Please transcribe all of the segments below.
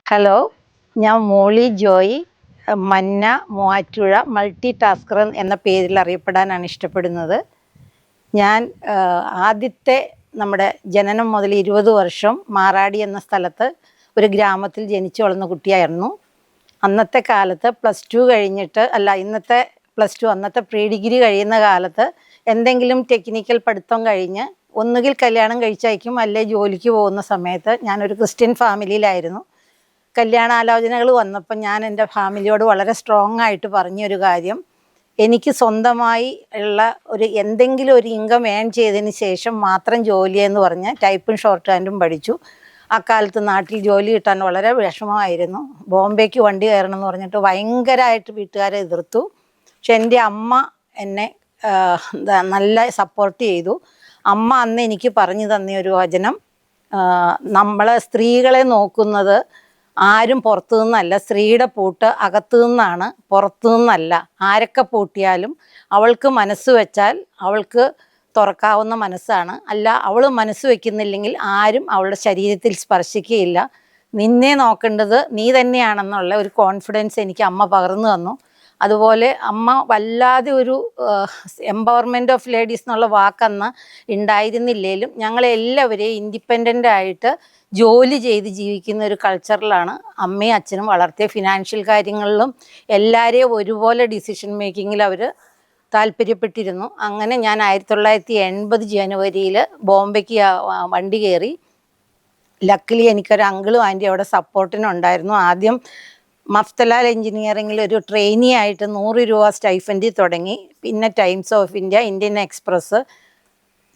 Hello, ഞാൻ മോളി ജോയ് മന്ന Muvattupuzha multi Tusker എന്ന പേരിൽ അറിയപ്പെടാനാണ് ഇഷ്ടപ്പെടുന്നത്. ഞാൻ ആദ്യത്തെ നമ്മുടെ ജനനം മുതൽ 20 വർഷം മാറാടി എന്ന സ്ഥലത്ത് ഒരു ഗ്രാമത്തിൽ ജനിച്ചു വളർന്ന കുട്ടിയായിരുന്നു. അന്നത്തെ കാലത്ത് +2 കഴിഞ്ഞിട്ട് ഇന്നത്തെ +2 അന്നത്തെ പ്രീ ഡിഗ്രി കഴിയുന്ന കാലത്ത് എന്തെങ്കിലും ടെക്നിക്കൽ പഠിത്തം കഴിഞ്ഞ് ഒന്നുകിൽ കല്യാണം കഴിച്ചയക്കും അല്ലെ ജോലിക്ക് പോകുന്ന സമയത്ത് ഞാനൊരു ക്രിസ്ത്യൻ ഫാമിലിയിലായിരുന്നു. കല്യാണാലോചനകൾ വന്നപ്പോൾ ഞാൻ എൻ്റെ ഫാമിലിയോട് വളരെ സ്ട്രോങ് ആയിട്ട് പറഞ്ഞൊരു കാര്യം, എനിക്ക് സ്വന്തമായി ഉള്ള എന്തെങ്കിലും ഒരു ഇൻകം ഏൺ ചെയ്തതിന് ശേഷം മാത്രം ജോലിയെന്ന് പറഞ്ഞ് ടൈപ്പും ഷോർട്ട് ഹാൻഡും പഠിച്ചു. അക്കാലത്ത് നാട്ടിൽ ജോലി കിട്ടാൻ വളരെ വിഷമമായിരുന്നു. ബോംബെക്ക് വണ്ടി കയറണം എന്ന് പറഞ്ഞിട്ട് ഭയങ്കരമായിട്ട് വീട്ടുകാരെ എതിർത്തു. പക്ഷെ എൻ്റെ അമ്മ എന്നെ നല്ല സപ്പോർട്ട് ചെയ്തു. അമ്മ അന്ന് എനിക്ക് പറഞ്ഞു തന്ന ഒരു വചനം, നമ്മളെ സ്ത്രീകളെ നോക്കുന്നത് ആരും പുറത്തു നിന്നല്ല, സ്ത്രീയുടെ പൂട്ട് അകത്തു നിന്നാണ്, പുറത്തു നിന്നല്ല. ആരൊക്കെ പൂട്ടിയാലും അവൾക്ക് മനസ്സ് വെച്ചാൽ അവൾക്ക് തുറക്കാവുന്ന മനസ്സാണ്. അവൾ മനസ്സ് വയ്ക്കുന്നില്ലെങ്കിൽ ആരും അവളുടെ ശരീരത്തിൽ സ്പർശിക്കുകയില്ല. നിന്നെ നോക്കേണ്ടത് നീ തന്നെയാണെന്നുള്ള ഒരു കോൺഫിഡൻസ് എനിക്ക് അമ്മ പകർന്നു തന്നു. അതുപോലെ അമ്മ വല്ലാതെ ഒരു എംപവർമെൻറ്റ് ഓഫ് ലേഡീസ് എന്നുള്ള വാക്കന്ന് ഉണ്ടായിരുന്നില്ലേലും ഞങ്ങളെല്ലാവരെയും ഇൻഡിപെൻഡൻ്റ് ആയിട്ട് ജോലി ചെയ്ത് ജീവിക്കുന്ന ഒരു കൾച്ചറിലാണ് അമ്മയും അച്ഛനും വളർത്തിയ. ഫിനാൻഷ്യൽ കാര്യങ്ങളിലും എല്ലാവരെയും ഒരുപോലെ ഡിസിഷൻ മേക്കിങ്ങിൽ അവർ താല്പര്യപ്പെട്ടിരുന്നു. അങ്ങനെ ഞാൻ 1980 ജനുവരിയിൽ ബോംബെക്ക് വണ്ടി കയറി. ലക്കിലി എനിക്കൊരു അങ്കിളും ആൻറ്റി അവിടെ സപ്പോർട്ടിനുണ്ടായിരുന്നു. ആദ്യം മഫ്തലാൽ എഞ്ചിനീയറിങ്ങിൽ ഒരു ട്രെയിനി ആയിട്ട് 100 രൂപ സ്റ്റൈഫൻഡിൽ തുടങ്ങി. പിന്നെ times of India, Indian express,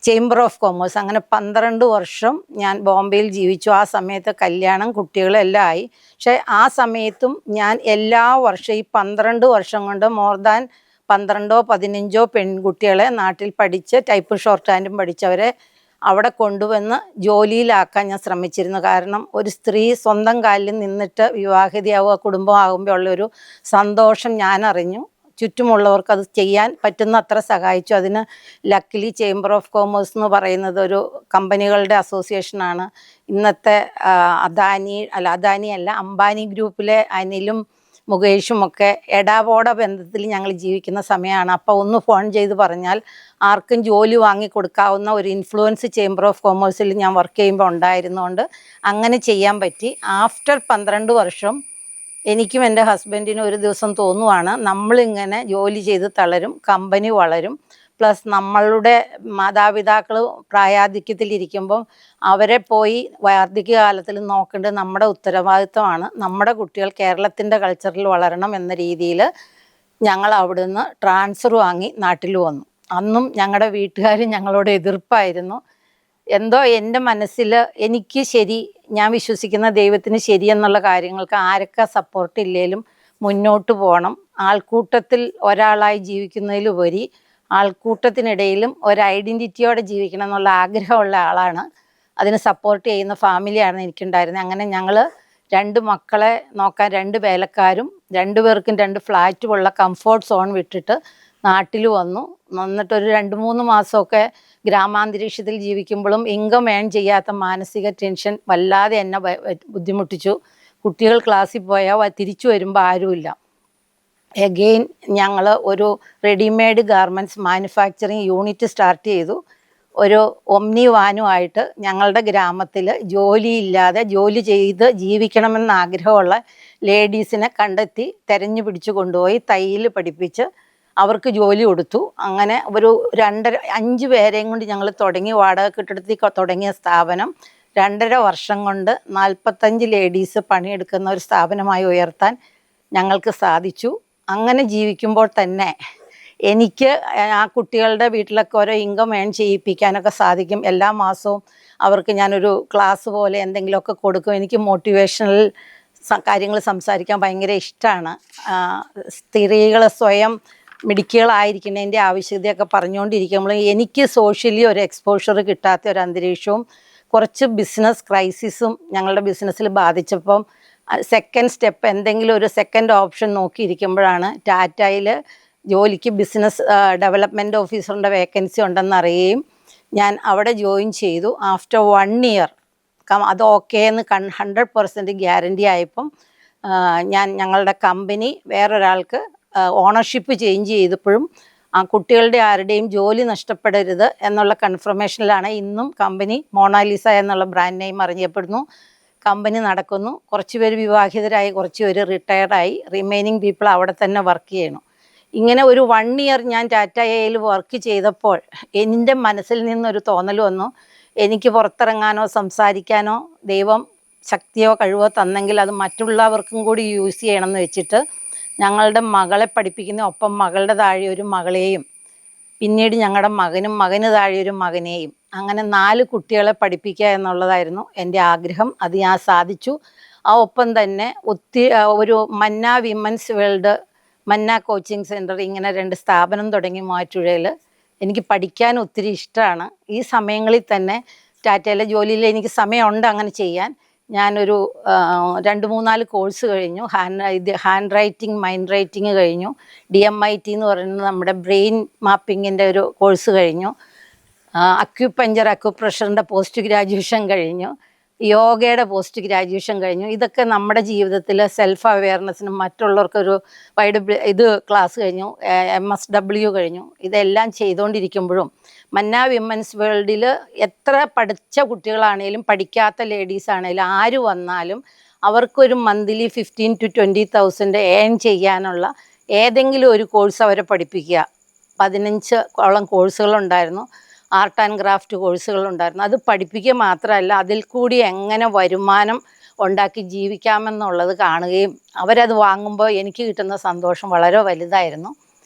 chamber of commerce, അങ്ങനെ 12 വർഷം ഞാൻ ബോംബെയിൽ ജീവിച്ചു. ആ സമയത്ത് കല്യാണം കുട്ടികളെല്ലാം ആയി. പക്ഷേ ആ സമയത്തും ഞാൻ എല്ലാ വർഷവും ഈ 12 വർഷം കൊണ്ട് മോർ ദാൻ 12-15 പെൺകുട്ടികളെ നാട്ടിൽ പഠിച്ച് ടൈപ്പും ഷോർട്ട് ഹാൻഡും പഠിച്ചവരെ അവിടെ കൊണ്ടുവന്ന് ജോലിയിലാക്കാൻ ഞാൻ ശ്രമിച്ചിരുന്നു. കാരണം ഒരു സ്ത്രീ സ്വന്തം കാലിൽ നിന്നിട്ട് വിവാഹിതയാവുക, കുടുംബമാകുമ്പോൾ ഉള്ളൊരു സന്തോഷം ഞാൻ അറിഞ്ഞു. ചുറ്റുമുള്ളവർക്ക് അത് ചെയ്യാൻ പറ്റുന്ന അത്ര സഹായിച്ചു. അതിന് ലക്കിലി ചേംബർ ഓഫ് കൊമേഴ്സ് എന്ന് പറയുന്നത് ഒരു കമ്പനികളുടെ അസോസിയേഷനാണ്. ഇന്നത്തെ അംബാനി ഗ്രൂപ്പിലെ അനിലും മുകേഷും ഒക്കെ എടാപോട ബന്ധത്തിൽ ഞങ്ങൾ ജീവിക്കുന്ന സമയമാണ്. അപ്പോൾ ഒന്ന് ഫോൺ ചെയ്ത് പറഞ്ഞാൽ ആർക്കും ജോലി വാങ്ങിക്കൊടുക്കാവുന്ന ഒരു ഇൻഫ്ലുവൻസ് ചേംബർ ഓഫ് കൊമേഴ്സിൽ ഞാൻ വർക്ക് ചെയ്യുമ്പോൾ ഉണ്ടായിരുന്നുകൊണ്ട് അങ്ങനെ ചെയ്യാൻ പറ്റി. ആഫ്റ്റർ 12 വർഷം എനിക്കും എൻ്റെ ഹസ്ബൻഡിനും ഒരു ദിവസം തോന്നുവാണ്, നമ്മളിങ്ങനെ ജോലി ചെയ്ത് തളരും, കമ്പനി വളരും, പ്ലസ് നമ്മളുടെ മാതാപിതാക്കൾ പ്രായാധിക്യത്തിലിരിക്കുമ്പം അവരെ പോയി വാർദ്ധക്യകാലത്തിൽ നോക്കേണ്ടത് നമ്മുടെ ഉത്തരവാദിത്വമാണ്. നമ്മുടെ കുട്ടികൾ കേരളത്തിൻ്റെ കൾച്ചറിൽ വളരണം എന്ന രീതിയിൽ ഞങ്ങൾ അവിടുന്ന് ട്രാൻസ്ഫർ വാങ്ങി നാട്ടിൽ വന്നു. അന്നും ഞങ്ങളുടെ വീട്ടുകാർ ഞങ്ങളോട് എതിർപ്പായിരുന്നു. എന്തോ എൻ്റെ മനസ്സിൽ എനിക്ക് ശരി, ഞാൻ വിശ്വസിക്കുന്ന ദൈവത്തിന് ശരിയെന്നുള്ള കാര്യങ്ങൾക്ക് ആരൊക്കെ സപ്പോർട്ടില്ലേലും മുന്നോട്ട് പോകണം. ആൾക്കൂട്ടത്തിൽ ഒരാളായി ജീവിക്കുന്നതിലുപരി ആൾക്കൂട്ടത്തിനിടയിലും ഒരു ഐഡൻറ്റിറ്റിയോടെ ജീവിക്കണം എന്നുള്ള ആഗ്രഹമുള്ള ആളാണ്. അതിന് സപ്പോർട്ട് ചെയ്യുന്ന ഫാമിലിയാണ് എനിക്കുണ്ടായിരുന്നത്. അങ്ങനെ ഞങ്ങൾ 2 മക്കളെ നോക്കാൻ 2 വേലക്കാരും 2 പേർക്കും 2 ഫ്ലാറ്റുമുള്ള കംഫോർട്ട് സോൺ വിട്ടിട്ട് നാട്ടിൽ വന്നു. വന്നിട്ടൊരു 2-3 മാസമൊക്കെ ഗ്രാമാന്തരീക്ഷത്തിൽ ജീവിക്കുമ്പോഴും ഇൻകം ഏൺ ചെയ്യാത്ത മാനസിക ടെൻഷൻ വല്ലാതെ എന്നെ ബുദ്ധിമുട്ടിച്ചു. കുട്ടികൾ ക്ലാസ്സിൽ പോയാൽ തിരിച്ചു വരുമ്പോൾ ആരുമില്ല. എഗെയിൻ ഞങ്ങൾ ഒരു readymade garments manufacturing unit start ചെയ്തു. ഒരു ഒമ്നി വാനുമായിട്ട് ഞങ്ങളുടെ ഗ്രാമത്തിൽ ജോലിയില്ലാതെ ജോലി ചെയ്ത് ജീവിക്കണമെന്ന് ആഗ്രഹമുള്ള ലേഡീസിനെ കണ്ടെത്തി തെരഞ്ഞു പിടിച്ചു കൊണ്ടുപോയി തയ്യൽ പഠിപ്പിച്ച് അവർക്ക് ജോലി കൊടുത്തു. അങ്ങനെ ഒരു 5 പേരെയും കൊണ്ട് ഞങ്ങൾ തുടങ്ങി. വാടക കെട്ടിടത്തിൽ തുടങ്ങിയ സ്ഥാപനം 2.5 വർഷം കൊണ്ട് 45 ലേഡീസ് പണിയെടുക്കുന്ന ഒരു സ്ഥാപനമായി ഉയർത്താൻ ഞങ്ങൾക്ക് സാധിച്ചു. അങ്ങനെ ജീവിക്കുമ്പോൾ തന്നെ എനിക്ക് ആ കുട്ടികളുടെ വീട്ടിലൊക്കെ ഓരോ ഇൻകം ഏൺ ചെയ്യിപ്പിക്കാനൊക്കെ സാധിക്കും. എല്ലാ മാസവും അവർക്ക് ഞാനൊരു ക്ലാസ് പോലെ എന്തെങ്കിലുമൊക്കെ കൊടുക്കും. എനിക്ക് മോട്ടിവേഷണൽ കാര്യങ്ങൾ സംസാരിക്കാൻ ഭയങ്കര ഇഷ്ടമാണ്. സ്ത്രീകൾ സ്വയം മിടുക്കികളായിരിക്കുന്നതിൻ്റെ ആവശ്യകതയൊക്കെ പറഞ്ഞുകൊണ്ടിരിക്കുമ്പോൾ എനിക്ക് സോഷ്യലി ഒരു എക്സ്പോഷർ കിട്ടാത്ത ഒരു അന്തരീക്ഷവും കുറച്ച് ബിസിനസ് ക്രൈസിസും ഞങ്ങളുടെ ബിസിനസ്സിൽ ബാധിച്ചപ്പം സെക്കൻഡ് സ്റ്റെപ്പ് എന്തെങ്കിലും ഒരു സെക്കൻഡ് ഓപ്ഷൻ നോക്കിയിരിക്കുമ്പോഴാണ് ടാറ്റയിൽ ജോലിക്ക് ബിസിനസ് ഡെവലപ്മെൻറ്റ് ഓഫീസറിൻ്റെ വേക്കൻസി ഉണ്ടെന്ന് അറിയുകയും ഞാൻ അവിടെ ജോയിൻ ചെയ്തു. ആഫ്റ്റർ 1 ഇയർ അത് ഓക്കെ എന്ന് 100% ഗ്യാരണ്ടി ആയപ്പം ഞങ്ങളുടെ കമ്പനി വേറൊരാൾക്ക് ഓണർഷിപ്പ് ചേഞ്ച് ചെയ്തപ്പോഴും ആ കുട്ടികളുടെ ആരുടെയും ജോലി നഷ്ടപ്പെടരുത് എന്നുള്ള കൺഫർമേഷനിലാണ് ഇന്നും കമ്പനി മൊണാലിസ എന്നുള്ള ബ്രാൻഡ് നെയിം അറിയപ്പെടുന്നു. കമ്പനി നടക്കുന്നു. കുറച്ച് പേര് വിവാഹിതരായി, കുറച്ച് പേര് റിട്ടയർഡായി, റിമൈനിങ് പീപ്പിൾ അവിടെ തന്നെ വർക്ക് ചെയ്യണം. ഇങ്ങനെ ഒരു 1 ഇയർ ഞാൻ ടാറ്റ എയിൽ വർക്ക് ചെയ്തപ്പോൾ എൻ്റെ മനസ്സിൽ നിന്നൊരു തോന്നൽ വന്നു, എനിക്ക് പുറത്തിറങ്ങാനോ സംസാരിക്കാനോ ദൈവം ശക്തിയോ കഴിവോ തന്നെങ്കിൽ അത് മറ്റുള്ളവർക്കും കൂടി യൂസ് ചെയ്യണമെന്ന് വെച്ചിട്ട് ഞങ്ങളുടെ മകളെ പഠിപ്പിക്കുന്ന ഒപ്പം മകളുടെ താഴെ ഒരു മകളെയും പിന്നീട് ഞങ്ങളുടെ മകന് താഴെ ഒരു മകനെയും അങ്ങനെ 4 കുട്ടികളെ പഠിപ്പിക്കുക എന്നുള്ളതായിരുന്നു എൻ്റെ ആഗ്രഹം. അത് ഞാൻ സാധിച്ചു. ആ ഒപ്പം തന്നെ ഒരു മന്ന വിമൻസ് വേൾഡ്, മന്ന കോച്ചിങ് സെൻറ്റർ, ഇങ്ങനെ 2 സ്ഥാപനം തുടങ്ങി മൂവാറ്റുപുഴയിൽ. എനിക്ക് പഠിക്കാൻ ഒത്തിരി ഇഷ്ടമാണ്. ഈ സമയങ്ങളിൽ തന്നെ ടാറ്റയിലെ ജോലിയിൽ എനിക്ക് സമയമുണ്ട് അങ്ങനെ ചെയ്യാൻ. ഞാനൊരു 2-3-4 കോഴ്സ് കഴിഞ്ഞു. ഹാൻഡ് റൈറ്റിംഗ്, മൈൻഡ് റൈറ്റിംഗ് കഴിഞ്ഞു. DMIT എന്ന് പറയുന്നത് നമ്മുടെ ബ്രെയിൻ മാപ്പിങ്ങിൻ്റെ ഒരു കോഴ്സ് കഴിഞ്ഞു. അക്യുപ്രഷറിൻ്റെ പോസ്റ്റ് ഗ്രാജുവേഷൻ കഴിഞ്ഞു. യോഗയുടെ പോസ്റ്റ് ഗ്രാജുവേഷൻ കഴിഞ്ഞു. ഇതൊക്കെ നമ്മുടെ ജീവിതത്തിൽ സെൽഫ് അവെയർനെസ്സിനും മറ്റുള്ളവർക്കൊരു ക്ലാസ് കഴിഞ്ഞു. MSW കഴിഞ്ഞു. ഇതെല്ലാം ചെയ്തുകൊണ്ടിരിക്കുമ്പോഴും മന്ന വിമൻസ് വേൾഡിൽ എത്ര പഠിച്ച കുട്ടികളാണേലും പഠിക്കാത്ത ലേഡീസ് ആണേലും ആര് വന്നാലും അവർക്കൊരു മന്ത്ലി 15,000 to 20,000 ഏൺ ചെയ്യാനുള്ള ഏതെങ്കിലും ഒരു കോഴ്സ് അവരെ പഠിപ്പിക്കുക. 15ഓളം കോഴ്സുകളുണ്ടായിരുന്നു. ആർട്ട് ആൻഡ് ക്രാഫ്റ്റ് കോഴ്സുകളുണ്ടായിരുന്നു. അത് പഠിപ്പിക്കുക മാത്രമല്ല അതിൽ കൂടി എങ്ങനെ വരുമാനം ഉണ്ടാക്കി ജീവിക്കാമെന്നുള്ളത് കാണുകയും അവരത് വാങ്ങുമ്പോൾ എനിക്ക് കിട്ടുന്ന സന്തോഷം വളരെ വലുതായിരുന്നു.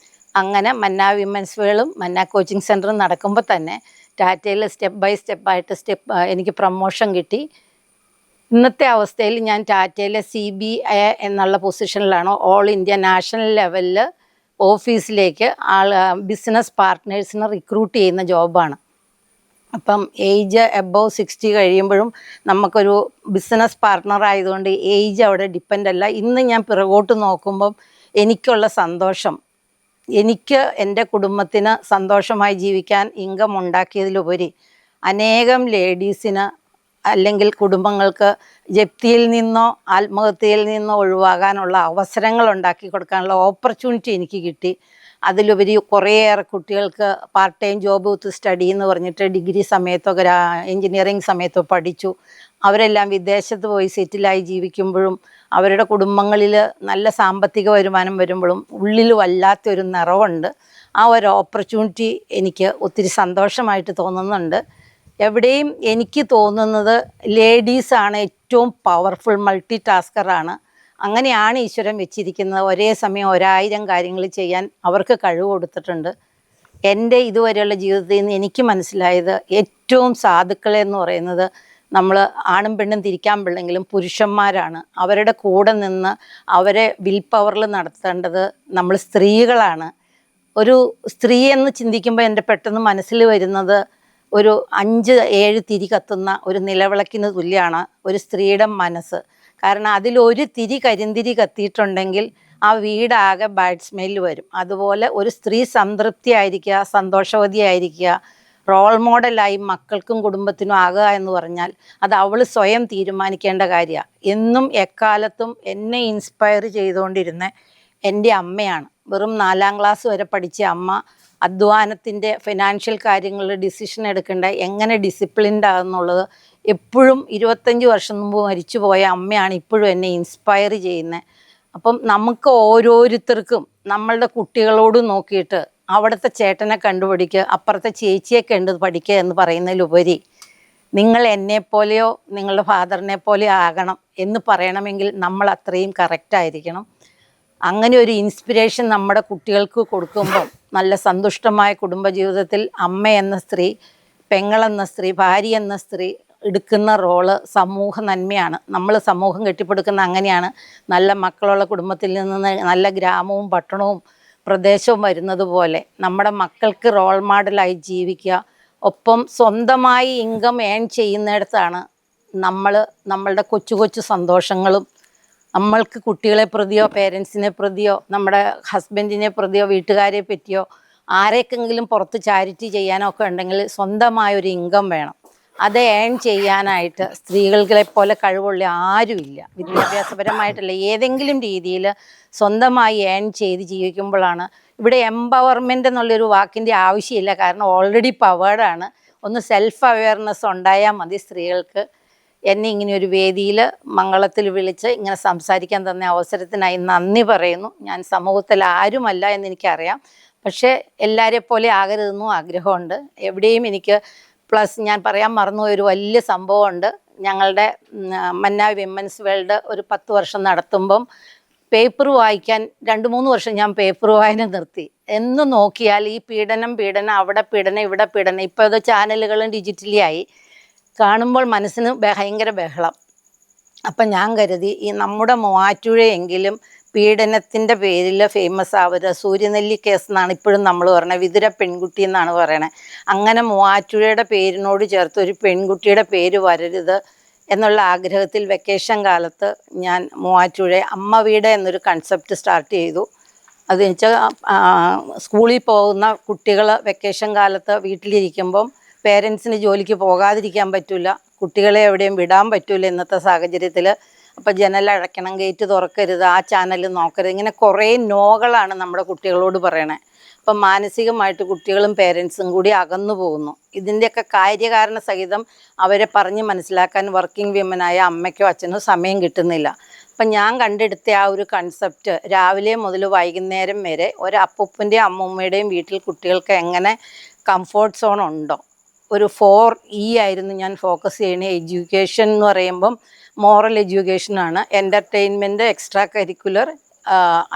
അങ്ങനെ മന്ന വിമൻസ് വേളും മന്ന കോച്ചിങ് സെൻറ്ററും നടക്കുമ്പോൾ തന്നെ ടാറ്റയിൽ സ്റ്റെപ്പ് ബൈ സ്റ്റെപ്പായിട്ട് എനിക്ക് പ്രമോഷൻ കിട്ടി. ഇന്നത്തെ അവസ്ഥയിൽ ഞാൻ ടാറ്റയിലെ CBA എന്നുള്ള പൊസിഷനിലാണ്. ഓൾ ഇന്ത്യ നാഷണൽ ലെവലിൽ ഓഫീസിലേക്ക് ബിസിനസ് പാർട്ട്നേഴ്സിനെ റിക്രൂട്ട് ചെയ്യുന്ന ജോബാണ്. അപ്പം ഏജ് എബവ് 60 കഴിയുമ്പോഴും നമുക്കൊരു ബിസിനസ് പാർട്ട്ണർ ആയതുകൊണ്ട് ഏജ് അവിടെ ഡിപ്പെൻഡ് അല്ല. ഇന്ന് ഞാൻ പിറകോട്ട് നോക്കുമ്പം എനിക്കുള്ള സന്തോഷം, എനിക്ക് എൻ്റെ കുടുംബത്തിന് സന്തോഷമായി ജീവിക്കാൻ ഇൻകം ഉണ്ടാക്കിയതിലുപരി അനേകം ലേഡീസിന് അല്ലെങ്കിൽ കുടുംബങ്ങൾക്ക് ജപ്തിയിൽ നിന്നോ ആത്മഹത്യയിൽ നിന്നോ ഒഴിവാകാനുള്ള അവസരങ്ങൾ ഉണ്ടാക്കി കൊടുക്കാനുള്ള ഓപ്പർച്യൂണിറ്റി എനിക്ക് കിട്ടി. അതിലുപരി കുറേയേറെ കുട്ടികൾക്ക് part time job with study എന്ന് പറഞ്ഞിട്ട് ഡിഗ്രി സമയത്തോ എൻജിനീയറിങ് സമയത്തോ പഠിച്ചു. അവരെല്ലാം വിദേശത്ത് പോയി സെറ്റിലായി ജീവിക്കുമ്പോഴും അവരുടെ കുടുംബങ്ങളിൽ നല്ല സാമ്പത്തിക വരുമാനം വരുമ്പോഴും ഉള്ളിൽ വല്ലാത്തൊരു നിറവുണ്ട്. ആ ഒരു ഓപ്പർച്യൂണിറ്റി എനിക്ക് ഒത്തിരി സന്തോഷമായിട്ട് തോന്നുന്നുണ്ട്. എവിടെയും എനിക്ക് തോന്നുന്നത് ലേഡീസാണ് ഏറ്റവും പവർഫുൾ മൾട്ടി ടാസ്കറാണ്. അങ്ങനെയാണ് ഈശ്വരൻ വെച്ചിരിക്കുന്നത്. ഒരേ സമയം 1000 കാര്യങ്ങൾ ചെയ്യാൻ അവർക്ക് കഴിവ് കൊടുത്തിട്ടുണ്ട്. എൻ്റെ ഇതുവരെയുള്ള ജീവിതത്തിൽ നിന്ന് എനിക്ക് മനസ്സിലായത് ഏറ്റവും സാധുക്കളെന്ന് പറയുന്നത് നമ്മൾ ആണും പെണ്ണും തിരിക്കാൻ പിള്ളെങ്കിലും പുരുഷന്മാരാണ്. അവരുടെ കൂടെ നിന്ന് അവരെ വിൽ പവറിൽ നടത്തേണ്ടത് നമ്മൾ സ്ത്രീകളാണ്. ഒരു സ്ത്രീ എന്ന് ചിന്തിക്കുമ്പോൾ എൻ്റെ പെട്ടെന്ന് മനസ്സിൽ വരുന്നത് ഒരു 5-7 തിരി കത്തുന്ന ഒരു നിലവിളക്കിന് തുല്യമാണ് ഒരു സ്ത്രീയുടെ മനസ്സ്. കാരണം അതിലൊരു കരിന്തിരി കത്തിയിട്ടുണ്ടെങ്കിൽ ആ വീടാകെ ബാഡ് സ്മെല്ല് വരും. അതുപോലെ ഒരു സ്ത്രീ സംതൃപ്തി ആയിരിക്കുക, സന്തോഷവതിയായിരിക്കുക, റോൾ മോഡലായി മക്കൾക്കും കുടുംബത്തിനും ആകുക എന്ന് പറഞ്ഞാൽ അത് അവൾ സ്വയം തീരുമാനിക്കേണ്ട കാര്യമാണ്. എന്നും എക്കാലത്തും എന്നെ ഇൻസ്പയർ ചെയ്തുകൊണ്ടിരുന്ന എൻ്റെ അമ്മയാണ്. വെറും 4ാം ക്ലാസ് വരെ പഠിച്ച അമ്മ അധ്വാനത്തിൻ്റെ ഫിനാൻഷ്യൽ കാര്യങ്ങളിൽ ഡിസിഷൻ എടുക്കേണ്ട എങ്ങനെ ഡിസിപ്ലിൻഡ് ആകുന്നുള്ളത് എപ്പോഴും 25 വർഷം മുമ്പ് മരിച്ചു പോയ അമ്മയാണ് ഇപ്പോഴും എന്നെ ഇൻസ്പയർ ചെയ്യുന്നത്. അപ്പം നമുക്ക് ഓരോരുത്തർക്കും നമ്മളുടെ കുട്ടികളോട് നോക്കിയിട്ട് അവിടുത്തെ ചേട്ടനെ കണ്ടുപിടിക്കുക, അപ്പുറത്തെ ചേച്ചിയെ കണ്ടു പഠിക്കുക എന്ന് പറയുന്നതിലുപരി നിങ്ങൾ എന്നെപ്പോലെയോ നിങ്ങളുടെ ഫാദറിനെ പോലെയോ ആകണം എന്ന് പറയണമെങ്കിൽ നമ്മൾ അത്രയും കറക്റ്റായിരിക്കണം. അങ്ങനെ ഒരു ഇൻസ്പിറേഷൻ നമ്മുടെ കുട്ടികൾക്ക് കൊടുക്കുമ്പം നല്ല സന്തുഷ്ടമായ കുടുംബജീവിതത്തിൽ അമ്മ എന്ന സ്ത്രീ, പെങ്ങളെന്ന സ്ത്രീ, ഭാര്യ എന്ന സ്ത്രീ എടുക്കുന്ന റോള് സമൂഹ നന്മയാണ്. നമ്മൾ സമൂഹം കെട്ടിപ്പടുക്കുന്ന അങ്ങനെയാണ്. നല്ല മക്കളുള്ള കുടുംബത്തിൽ നിന്ന് നല്ല ഗ്രാമവും പട്ടണവും പ്രദേശവും വരുന്നത് പോലെ നമ്മുടെ മക്കൾക്ക് റോൾ മോഡലായി ജീവിക്കുക. ഒപ്പം സ്വന്തമായി ഇൻകം ഏൺ ചെയ്യുന്നിടത്താണ് നമ്മളുടെ കൊച്ചു കൊച്ചു സന്തോഷങ്ങളും നമ്മൾക്ക് കുട്ടികളെ പ്രതിയോ പേരൻസിനെ പ്രതിയോ നമ്മുടെ ഹസ്ബൻഡിനെ പ്രതിയോ വീട്ടുകാരെ പറ്റിയോ ആരെക്കെങ്കിലും പുറത്ത് ചാരിറ്റി ചെയ്യാനോ ഒക്കെ ഉണ്ടെങ്കിൽ സ്വന്തമായൊരു ഇൻകം വേണം. അത് ഏൺ ചെയ്യാനായിട്ട് സ്ത്രീകളെ പോലെ കഴിവുള്ള ആരുമില്ല. വിദ്യാഭ്യാസപരമായിട്ടുള്ള ഏതെങ്കിലും രീതിയിൽ സ്വന്തമായി ഏൺ ചെയ്ത് ജീവിക്കുമ്പോഴാണ്. ഇവിടെ എംപവർമെൻ്റ് എന്നുള്ളൊരു വാക്കിൻ്റെ ആവശ്യമില്ല, കാരണം ഓൾറെഡി പവേർഡാണ്. ഒന്ന് സെൽഫ് അവെയർനെസ് ഉണ്ടായാൽ മതി സ്ത്രീകൾക്ക്. എന്നെ ഇങ്ങനെ ഒരു വേദിയിൽ മംഗളത്തിൽ വിളിച്ച് ഇങ്ങനെ സംസാരിക്കാൻ തന്ന അവസരത്തിനായി നന്ദി പറയുന്നു. ഞാൻ സമൂഹത്തിൽ ആരുമല്ല എന്നെനിക്കറിയാം, പക്ഷേ എല്ലാവരെ പോലെ ആകരുതെന്നും ആഗ്രഹമുണ്ട്. എവിടെയും എനിക്ക് പ്ലസ് ഞാൻ പറയാൻ മറന്നുപോയ ഒരു വലിയ സംഭവമുണ്ട്. ഞങ്ങളുടെ മന്ന വിമൻസ് വേൾഡ് ഒരു 10 വർഷം നടത്തുമ്പം പേപ്പർ വായിക്കാൻ 2-3 വർഷം ഞാൻ പേപ്പർ വായന നിർത്തി. എന്ന് നോക്കിയാൽ ഈ പീഡനം അവിടെ പീഡനം ഇവിടെ പീഡനം. ഇപ്പോൾ അത് ചാനലുകളും ഡിജിറ്റലി ആയി. കാണുമ്പോൾ മനസ്സിന് ഭയങ്കര ബഹളം. അപ്പം ഞാൻ കരുതി ഈ നമ്മുടെ മൂവാറ്റുപുഴയെങ്കിലും പീഡനത്തിൻ്റെ പേരിൽ ഫേമസ് ആവരുത്. സൂര്യനെല്ലി കേസ് എന്നാണ് ഇപ്പോഴും നമ്മൾ പറയുന്നത്, വിതുര പെൺകുട്ടി എന്നാണ് പറയണത്. അങ്ങനെ മൂവാറ്റുപുഴയുടെ പേരിനോട് ചേർത്ത് ഒരു പെൺകുട്ടിയുടെ പേര് വരരുത് എന്നുള്ള ആഗ്രഹത്തിൽ വെക്കേഷൻ കാലത്ത് ഞാൻ മൂവാറ്റുപുഴ അമ്മ വീട് എന്നൊരു കൺസെപ്റ്റ് സ്റ്റാർട്ട് ചെയ്തു. അത് വെച്ചാൽ സ്കൂളിൽ പോകുന്ന കുട്ടികൾ വെക്കേഷൻ കാലത്ത് വീട്ടിലിരിക്കുമ്പം പേരൻസിന് ജോലിക്ക് പോകാതിരിക്കാൻ പറ്റില്ല, കുട്ടികളെ എവിടെയും വിടാൻ പറ്റില്ല ഇന്നത്തെ സാഹചര്യത്തിൽ. അപ്പോൾ ജനൽ അടയ്ക്കണം, ഗേറ്റ് തുറക്കരുത്, ആ ചാനൽ നോക്കരുത്, ഇങ്ങനെ കുറേ നോകളാണ് നമ്മുടെ കുട്ടികളോട് പറയണേ. അപ്പം മാനസികമായിട്ട് കുട്ടികളും പേരൻസും കൂടി അകന്നു പോകുന്നു. ഇതിൻ്റെയൊക്കെ കാര്യകാരണ സഹിതം അവരെ പറഞ്ഞ് മനസ്സിലാക്കാൻ വർക്കിംഗ് വിമനായ അമ്മയ്ക്കോ അച്ഛനോ സമയം കിട്ടുന്നില്ല. അപ്പം ഞാൻ കണ്ടെടുത്ത ആ ഒരു കൺസെപ്റ്റ് രാവിലെ മുതൽ വൈകുന്നേരം വരെ ഒരു അപ്പൂപ്പൻ്റെയും അമ്മൂമ്മയുടെയും വീട്ടിൽ കുട്ടികൾക്ക് എങ്ങനെ കംഫോർട്ട് സോൺ ഉണ്ടോ, ഒരു 4E ആയിരുന്നു ഞാൻ ഫോക്കസ് ചെയ്യുന്നത്. എഡ്യൂക്കേഷൻ എന്ന് പറയുമ്പം മോറൽ എഡ്യൂക്കേഷനാണ്, entertainment, extra curricular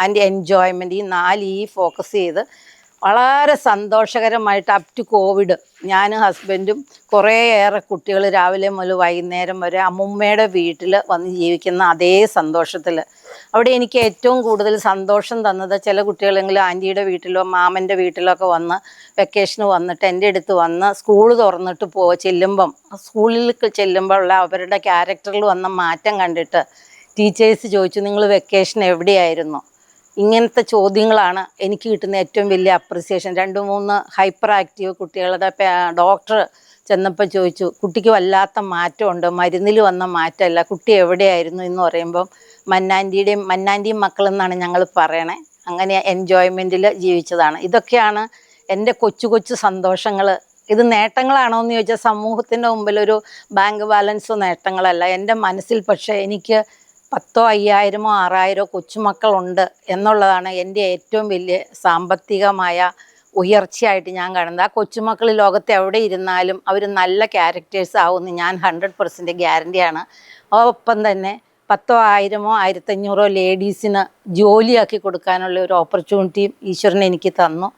and enjoyment, ഈ 4E ഫോക്കസ് ചെയ്ത് വളരെ സന്തോഷകരമായിട്ട് അപ് ടു കോവിഡ് ഞാനും ഹസ്ബൻഡും കുറേയേറെ കുട്ടികൾ രാവിലെ മുതൽ വൈകുന്നേരം വരെ അമ്മുമ്മയുടെ വീട്ടിൽ വന്ന് ജീവിക്കുന്ന അതേ സന്തോഷത്തിൽ. അവിടെ എനിക്ക് ഏറ്റവും കൂടുതൽ സന്തോഷം തന്നത് ചില കുട്ടികളെങ്കിലും ആൻറ്റിയുടെ വീട്ടിലോ മാമൻ്റെ വീട്ടിലോ ഒക്കെ വന്ന് വെക്കേഷന് വന്നിട്ട് എൻ്റെ അടുത്ത് വന്ന് സ്കൂൾ തുറന്നിട്ട് ചെല്ലുമ്പം സ്കൂളിൽ ചെല്ലുമ്പോഴുള്ള അവരുടെ ക്യാരക്ടറിൽ വന്ന മാറ്റം കണ്ടിട്ട് ടീച്ചേഴ്സ് ചോദിച്ചു, നിങ്ങൾ വെക്കേഷൻ എവിടെയായിരുന്നു? ഇങ്ങനത്തെ ചോദ്യങ്ങളാണ് എനിക്ക് കിട്ടുന്ന ഏറ്റവും വലിയ അപ്രിസിയേഷൻ. 2-3 ഹൈപ്പർ ആക്റ്റീവ് കുട്ടികളുടെ ഡോക്ടർ ചെന്നപ്പോൾ ചോദിച്ചു, കുട്ടിക്ക് വല്ലാത്ത മാറ്റമുണ്ട്, മരുന്നിൽ വന്ന മാറ്റമല്ല, കുട്ടി എവിടെയായിരുന്നു എന്ന് പറയുമ്പം മന്നാൻ്റെയും മക്കളെന്നാണ് ഞങ്ങൾ പറയണേ. അങ്ങനെ എൻജോയ്മെൻറ്റിൽ ജീവിച്ചതാണ്. ഇതൊക്കെയാണ് എൻ്റെ കൊച്ചു കൊച്ചു സന്തോഷങ്ങൾ. ഇത് നേട്ടങ്ങളാണോ എന്ന് ചോദിച്ചാൽ സമൂഹത്തിൻ്റെ മുമ്പിൽ ഒരു ബാങ്ക് ബാലൻസോ നേട്ടങ്ങളല്ല. എൻ്റെ മനസ്സിൽ പക്ഷേ എനിക്ക് 10,000, 5,000, 6,000 കൊച്ചുമക്കളുണ്ട് എന്നുള്ളതാണ് എൻ്റെ ഏറ്റവും വലിയ സാമ്പത്തികമായ ഉയർച്ചയായിട്ട് ഞാൻ കാണുന്നത്. ആ കൊച്ചുമക്കൾ ലോകത്ത് എവിടെ ഇരുന്നാലും അവർ നല്ല ക്യാരക്ടേഴ്സ് ആവുമെന്ന് ഞാൻ 100% ഗ്യാരണ്ടിയാണ്. ഒപ്പം തന്നെ 10,000, 1,000, 1,500 ലേഡീസിന് ജോലിയാക്കി കൊടുക്കാനുള്ള ഒരു ഓപ്പർച്യൂണിറ്റിയും ഈശ്വരൻ എനിക്ക് തന്നു.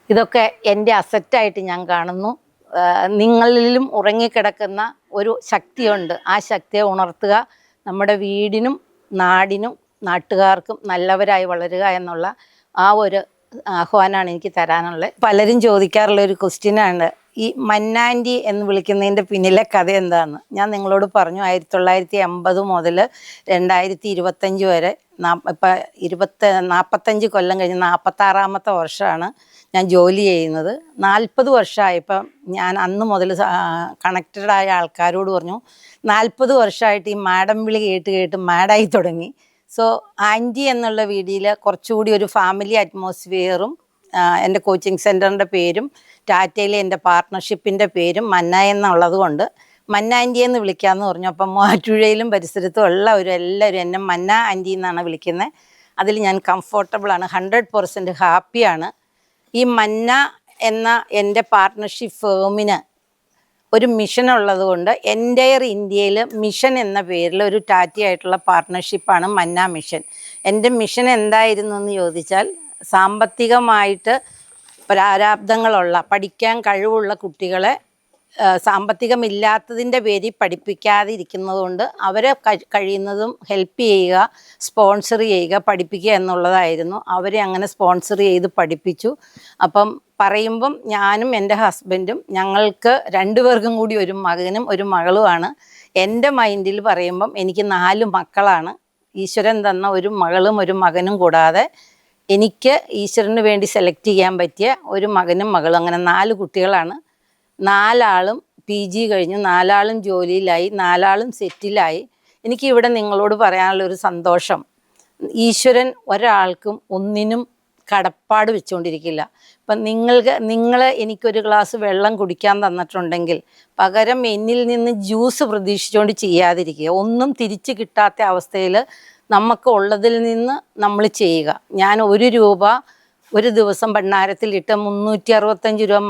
ഇതൊക്കെ എൻ്റെ അസറ്റായിട്ട് ഞാൻ കാണുന്നു. നിങ്ങളിലും ഉറങ്ങിക്കിടക്കുന്ന ഒരു ശക്തിയുണ്ട്, ആ ശക്തിയെ ഉണർത്തുക. നമ്മുടെ വീടിനും നാടിനും നാട്ടുകാർക്കും നല്ലവരായി വളരുക എന്നുള്ള ആ ഒരു ആഹ്വാനമാണ് എനിക്ക് തരാനുള്ളത്. പലരും ചോദിക്കാറുള്ള ഒരു ക്വസ്റ്റ്യനാണ് ഈ മന്നാൻറ്റി എന്ന് വിളിക്കുന്നതിൻ്റെ പിന്നിലെ കഥ എന്താണെന്ന്. ഞാൻ നിങ്ങളോട് പറഞ്ഞു, 1980 മുതൽ 2025 വരെ ഇപ്പം 45 കൊല്ലം കഴിഞ്ഞ് 46ാമത്തെ വർഷമാണ് ഞാൻ ജോലി ചെയ്യുന്നത്. 40 വർഷമായപ്പം ഞാൻ അന്ന് മുതൽ കണക്റ്റഡായ ആൾക്കാരോട് പറഞ്ഞു, 40 വർഷമായിട്ട് ഈ മാഡം വിളി കേട്ട് മാഡായി തുടങ്ങി. സോ ആൻറ്റി എന്നുള്ള വീഡിയോയിൽ കുറച്ചുകൂടി ഒരു ഫാമിലി അറ്റ്മോസ്ഫിയറും എൻ്റെ കോച്ചിങ് സെൻറ്ററിൻ്റെ പേരും ടാറ്റയിലെ എൻ്റെ പാർട്ട്ണർഷിപ്പിൻ്റെ പേരും മന്ന എന്നുള്ളത് കൊണ്ട് മന്ന ആൻറ്റി എന്ന് വിളിക്കാമെന്ന് പറഞ്ഞു. അപ്പം മൂവാറ്റുപുഴയിലും പരിസരത്തും എല്ലാവരും എന്നെ മന്ന ആൻറ്റി എന്നാണ് വിളിക്കുന്നത്. അതിൽ ഞാൻ കംഫോർട്ടബിളാണ്, 100% ഹാപ്പിയാണ്. ഈ മന്ന എന്ന എൻ്റെ പാർട്ട്ണർഷിപ്പ് ഫേമിന് ഒരു മിഷൻ ഉള്ളതുകൊണ്ട് എൻ്റയർ ഇന്ത്യയിൽ മിഷൻ എന്ന പേരിൽ ഒരു ടാറ്റയായിട്ടുള്ള പാർട്ട്ണർഷിപ്പാണ് മന്ന മിഷൻ. എൻ്റെ മിഷൻ എന്തായിരുന്നു എന്ന് ചോദിച്ചാൽ, സാമ്പത്തികമായിട്ട് പ്രാരാബ്ദങ്ങളുള്ള പഠിക്കാൻ കഴിവുള്ള കുട്ടികളെ സാമ്പത്തികമില്ലാത്തതിൻ്റെ പേരിൽ പഠിപ്പിക്കാതിരിക്കുന്നത് കൊണ്ട് അവരെ കഴിയുന്നതും ഹെൽപ്പ് ചെയ്യുക, സ്പോൺസർ ചെയ്യുക, പഠിപ്പിക്കുക എന്നുള്ളതായിരുന്നു. അവരെ അങ്ങനെ സ്പോൺസർ ചെയ്ത് പഠിപ്പിച്ചു. അപ്പം പറയുമ്പം ഞാനും എൻ്റെ ഹസ്ബൻഡും ഞങ്ങൾക്ക് 2 പേർക്കും കൂടി ഒരു മകനും ഒരു മകളുമാണ്. എൻ്റെ മൈൻഡിൽ പറയുമ്പം എനിക്ക് 4 മക്കളാണ്. ഈശ്വരൻ തന്ന ഒരു മകളും ഒരു മകനും കൂടാതെ എനിക്ക് ഈശ്വരന് വേണ്ടി സെലക്ട് ചെയ്യാൻ പറ്റിയ ഒരു മകനും മകളും, അങ്ങനെ 4 കുട്ടികളാണ്. 4 ആളും PG കഴിഞ്ഞു, 4 ആളും ജോലിയിലായി, 4 ആളും സെറ്റിലായി. എനിക്കിവിടെ നിങ്ങളോട് പറയാനുള്ളൊരു സന്തോഷം, ഈശ്വരൻ ഒരാൾക്കും ഒന്നിനും കടപ്പാട് വെച്ചുകൊണ്ടിരിക്കില്ല. ഇപ്പം നിങ്ങൾ എനിക്കൊരു ഗ്ലാസ് വെള്ളം കുടിക്കാൻ തന്നിട്ടുണ്ടെങ്കിൽ പകരം എന്നിൽ നിന്ന് ജ്യൂസ് പ്രതീക്ഷിച്ചുകൊണ്ട് ചെയ്യാതിരിക്കുക. ഒന്നും തിരിച്ചു കിട്ടാത്ത അവസ്ഥയിൽ നമുക്ക് ഉള്ളതിൽ നിന്ന് നമ്മൾ ചെയ്യുക. ഞാൻ 1 രൂപ ഒരു ദിവസം ഭണ്ഡാരത്തിലിട്ട് 365 രൂപ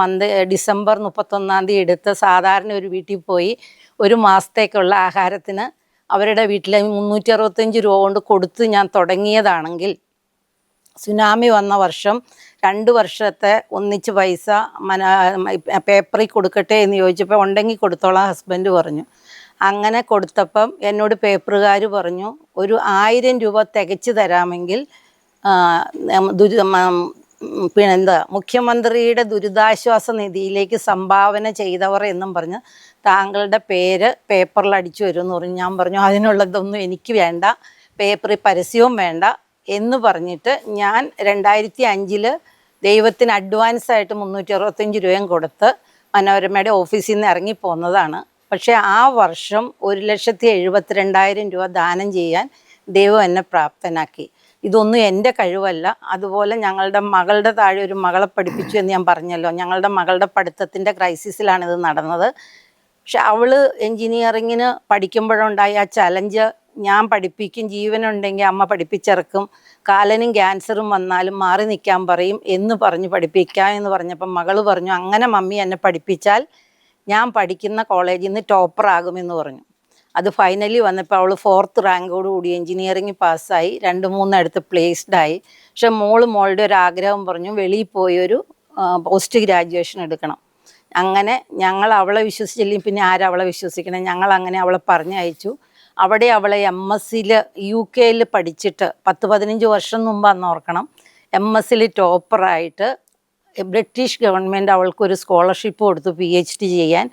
ഡിസംബർ 31 എടുത്ത് സാധാരണ ഒരു വീട്ടിൽ പോയി ഒരു മാസത്തേക്കുള്ള ആഹാരത്തിന് അവരുടെ വീട്ടിലെ 365 രൂപ കൊണ്ട് കൊടുത്ത് ഞാൻ തുടങ്ങിയതാണെങ്കിൽ, സുനാമി വന്ന വർഷം 2 വർഷത്തെ ഒന്നിച്ച് പൈസ പേപ്പറിൽ കൊടുക്കട്ടെ എന്ന് ചോദിച്ചപ്പോൾ ഉണ്ടെങ്കിൽ കൊടുത്തോളാം ഹസ്ബൻഡ് പറഞ്ഞു. അങ്ങനെ കൊടുത്തപ്പം എന്നോട് പേപ്പറുകാർ പറഞ്ഞു, ഒരു 1000 രൂപ തികച്ചു തരാമെങ്കിൽ മുഖ്യമന്ത്രിയുടെ ദുരിതാശ്വാസ നിധിയിലേക്ക് സംഭാവന ചെയ്തവർ എന്നും പറഞ്ഞ് താങ്കളുടെ പേര് പേപ്പറിൽ അടിച്ചു വരുമെന്ന് പറഞ്ഞു. ഞാൻ പറഞ്ഞു അതിനുള്ളതൊന്നും എനിക്ക് വേണ്ട, പേപ്പറിൽ പരസ്യവും വേണ്ട എന്ന് പറഞ്ഞിട്ട് ഞാൻ 2005 ദൈവത്തിന് അഡ്വാൻസായിട്ട് 365 രൂപയും കൊടുത്ത് മനോരമയുടെ ഓഫീസിൽ നിന്ന് ഇറങ്ങിപ്പോന്നതാണ്. പക്ഷേ ആ വർഷം 1,72,000 രൂപ ദാനം ചെയ്യാൻ ദൈവം എന്നെ പ്രാപ്തനാക്കി. ഇതൊന്നും എൻ്റെ കഴിവല്ല. അതുപോലെ ഞങ്ങളുടെ മകളുടെ താഴെ ഒരു മകളെ പഠിപ്പിച്ചു എന്ന് ഞാൻ പറഞ്ഞല്ലോ. ഞങ്ങളുടെ മകളുടെ പഠിത്തത്തിൻ്റെ ക്രൈസിസിലാണ് ഇത് നടന്നത്. പക്ഷെ അവൾ എൻജിനീയറിങ്ങിന് പഠിക്കുമ്പോഴുണ്ടായ ആ ചലഞ്ച്, ഞാൻ പഠിപ്പിക്കും, ജീവനുണ്ടെങ്കിൽ അമ്മ പഠിപ്പിച്ചിറക്കും, കാലനും ക്യാൻസറും വന്നാലും മാറി നിൽക്കാൻ പറയും എന്ന് പറഞ്ഞ് പഠിപ്പിക്കാം എന്ന് പറഞ്ഞപ്പം മകൾ പറഞ്ഞു, അങ്ങനെ മമ്മി എന്നെ പഠിപ്പിച്ചാൽ ഞാൻ പഠിക്കുന്ന കോളേജിൽ നിന്ന് ടോപ്പറാകുമെന്ന് പറഞ്ഞു. അത് ഫൈനലി വന്നപ്പോൾ അവൾ 4th റാങ്കോടുകൂടി എൻജിനീയറിങ് പാസ്സായി, 2-3 അടുത്ത് പ്ലേസ്ഡായി. പക്ഷെ മോളുടെ ഒരു ആഗ്രഹം പറഞ്ഞു, വെളിയിൽ പോയി ഒരു പോസ്റ്റ് ഗ്രാജുവേഷൻ എടുക്കണം. അങ്ങനെ ഞങ്ങൾ അവളെ വിശ്വസിച്ചില്ലെങ്കിൽ പിന്നെ ആരവളെ വിശ്വസിക്കണം. ഞങ്ങൾ അങ്ങനെ അവളെ പറഞ്ഞയച്ചു. അവിടെ അവളെ MSc UK പഠിച്ചിട്ട് 10-15 വർഷം മുമ്പാന്ന് ഓർക്കണം, MSc ടോപ്പറായിട്ട് ബ്രിട്ടീഷ് ഗവൺമെൻറ് അവൾക്കൊരു സ്കോളർഷിപ്പ് കൊടുത്തു PhD ചെയ്യാൻ.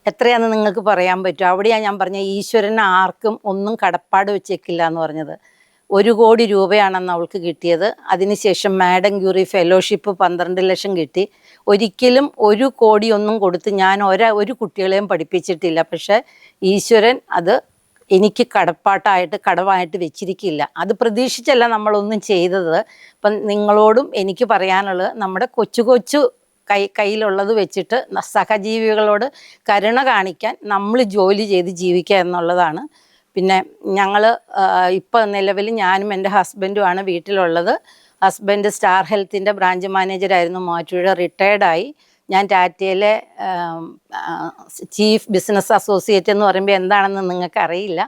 എത്രയാണെന്ന് നിങ്ങൾക്ക് പറയാൻ പറ്റും? അവിടെയാണ് ഞാൻ പറഞ്ഞ ഈശ്വരൻ ആർക്കും ഒന്നും കടപ്പാട് വെച്ചേക്കില്ല എന്ന് പറഞ്ഞത്. 1 കോടി രൂപയാണെന്ന് അവൾക്ക് കിട്ടിയത്. അതിനുശേഷം മാഡം ക്യൂറി ഫെലോഷിപ്പ് 12 ലക്ഷം കിട്ടി. ഒരിക്കലും 1 കോടി ഒന്നും കൊടുത്ത് ഞാൻ ഒരു കുട്ടികളെയും പഠിപ്പിച്ചിട്ടില്ല. പക്ഷേ ഈശ്വരൻ അത് എനിക്ക് കടമായിട്ട് വെച്ചിരിക്കില്ല. അത് പ്രതീക്ഷിച്ചല്ല നമ്മളൊന്നും ചെയ്തത്. അപ്പം നിങ്ങളോടും എനിക്ക് പറയാനുള്ളത്, നമ്മുടെ കൊച്ചു കയ്യിലുള്ളത് വെച്ചിട്ട് സഹജീവികളോട് കരുണ കാണിക്കാൻ നമ്മൾ ജോലി ചെയ്ത് ജീവിക്കുക എന്നുള്ളതാണ്. പിന്നെ ഞങ്ങൾ ഇപ്പം നിലവിൽ ഞാനും എൻ്റെ ഹസ്ബൻഡുമാണ് വീട്ടിലുള്ളത്. ഹസ്ബൻഡ് സ്റ്റാർ ഹെൽത്തിൻ്റെ ബ്രാഞ്ച് മാനേജറായിരുന്നു, മൂവാറ്റുപുഴ റിട്ടയർഡായി. ഞാൻ ടാറ്റയിലെ ചീഫ് ബിസിനസ് അസോസിയേറ്റ് എന്ന് പറയുമ്പോൾ എന്താണെന്ന് നിങ്ങൾക്ക് അറിയില്ല.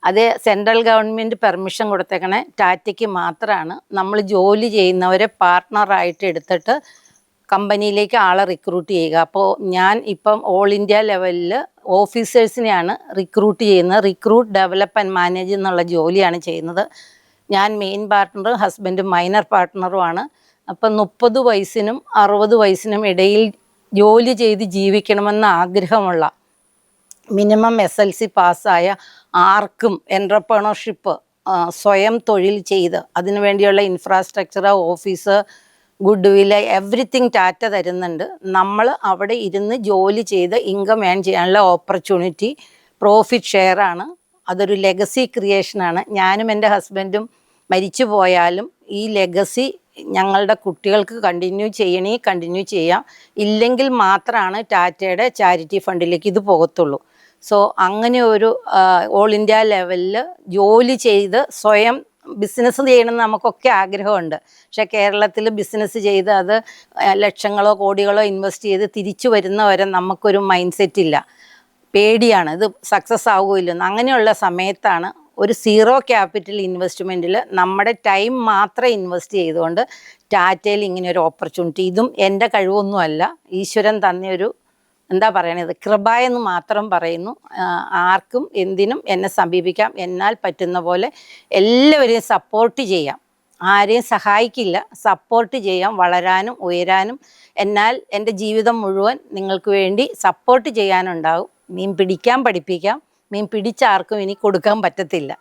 അത് സെൻട്രൽ ഗവൺമെൻറ് പെർമിഷൻ കൊടുത്തേക്കണേ ടാറ്റയ്ക്ക് മാത്രമാണ്. നമ്മൾ ജോലി ചെയ്യുന്നവരെ പാർട്ട്ണറായിട്ട് എടുത്തിട്ട് കമ്പനിയിലേക്ക് ആളെ റിക്രൂട്ട് ചെയ്യുക. അപ്പോൾ ഞാൻ ഇപ്പം ഓൾ ഇന്ത്യ ലെവലിൽ ഓഫീസേഴ്സിനെയാണ് റിക്രൂട്ട് ചെയ്യുന്നത്. റിക്രൂട്ട്, ഡെവലപ്പ് ആൻഡ് മാനേജ് എന്നുള്ള ജോലിയാണ് ചെയ്യുന്നത്. ഞാൻ മെയിൻ പാർട്ട്ണറും ഹസ്ബൻഡ് മൈനർ പാർട്ട്ണറുമാണ്. അപ്പം 30 വയസ്സിനും 60 വയസ്സിനും ഇടയിൽ ജോലി ചെയ്ത് ജീവിക്കണമെന്ന് ആഗ്രഹമുള്ള, മിനിമം SLC പാസ്സായ ആർക്കും എൻട്രപ്രണർഷിപ്പ്, സ്വയം തൊഴിൽ ചെയ്ത് അതിനുവേണ്ടിയുള്ള ഇൻഫ്രാസ്ട്രക്ചർ, ഓഫീസ്, ഗുഡ് വില്ല്, എവറിത്തിങ് ടാറ്റ തരുന്നുണ്ട്. നമ്മൾ അവിടെ ഇരുന്ന് ജോലി ചെയ്ത് ഇൻകം ഏൺ ചെയ്യാനുള്ള ഓപ്പർച്യൂണിറ്റി, പ്രോഫിറ്റ് ഷെയറാണ്. അതൊരു ലെഗസി ക്രിയേഷനാണ്. ഞാനും എൻ്റെ ഹസ്ബൻഡും മരിച്ചു പോയാലും ഈ ലെഗസി ഞങ്ങളുടെ കുട്ടികൾക്ക് കണ്ടിന്യൂ ചെയ്യാം. ഇല്ലെങ്കിൽ മാത്രമാണ് ടാറ്റയുടെ ചാരിറ്റി ഫണ്ടിലേക്ക് ഇത് പോകത്തുള്ളൂ. സോ അങ്ങനെ ഒരു ഓൾ ഇന്ത്യ ലെവലിൽ ജോലി ചെയ്ത് സ്വയം ബിസിനസ് ചെയ്യണമെന്ന് നമുക്കൊക്കെ ആഗ്രഹമുണ്ട്. പക്ഷേ കേരളത്തിൽ ബിസിനസ് ചെയ്ത് അത് ലക്ഷങ്ങളോ കോടികളോ ഇൻവെസ്റ്റ് ചെയ്ത് തിരിച്ചു വരുന്നവരെ നമുക്കൊരു മൈൻഡ് സെറ്റില്ല. പേടിയാണ് ഇത് സക്സസ് ആവുകയില്ലെന്ന്. അങ്ങനെയുള്ള സമയത്താണ് ഒരു 0 ക്യാപിറ്റൽ ഇൻവെസ്റ്റ്മെൻറ്റിൽ നമ്മുടെ ടൈം മാത്രം ഇൻവെസ്റ്റ് ചെയ്തുകൊണ്ട് ടാറ്റയിൽ ഇങ്ങനെ ഒരു ഓപ്പർച്യൂണിറ്റി. ഇതും എൻ്റെ കഴിവൊന്നുമല്ല, ഈശ്വരൻ തന്നെയൊരു എന്താ പറയണത്, കൃപ എന്ന് മാത്രം പറയുന്നു. ആർക്കും എന്തിനും എന്നെ സമീപിക്കാം. എന്നാൽ പറ്റുന്ന പോലെ എല്ലാവരെയും സപ്പോർട്ട് ചെയ്യാം. ആരെയും സഹായിക്കില്ല, സപ്പോർട്ട് ചെയ്യാം, വളരാനും ഉയരാനും. എന്നാൽ എൻ്റെ ജീവിതം മുഴുവൻ നിങ്ങൾക്ക് വേണ്ടി സപ്പോർട്ട് ചെയ്യാനുണ്ടാവും. മീൻ പിടിക്കാൻ പഠിപ്പിക്കാം. മീൻ പിടിച്ചാർക്കും ഇനി കൊടുക്കാൻ പറ്റത്തില്ല.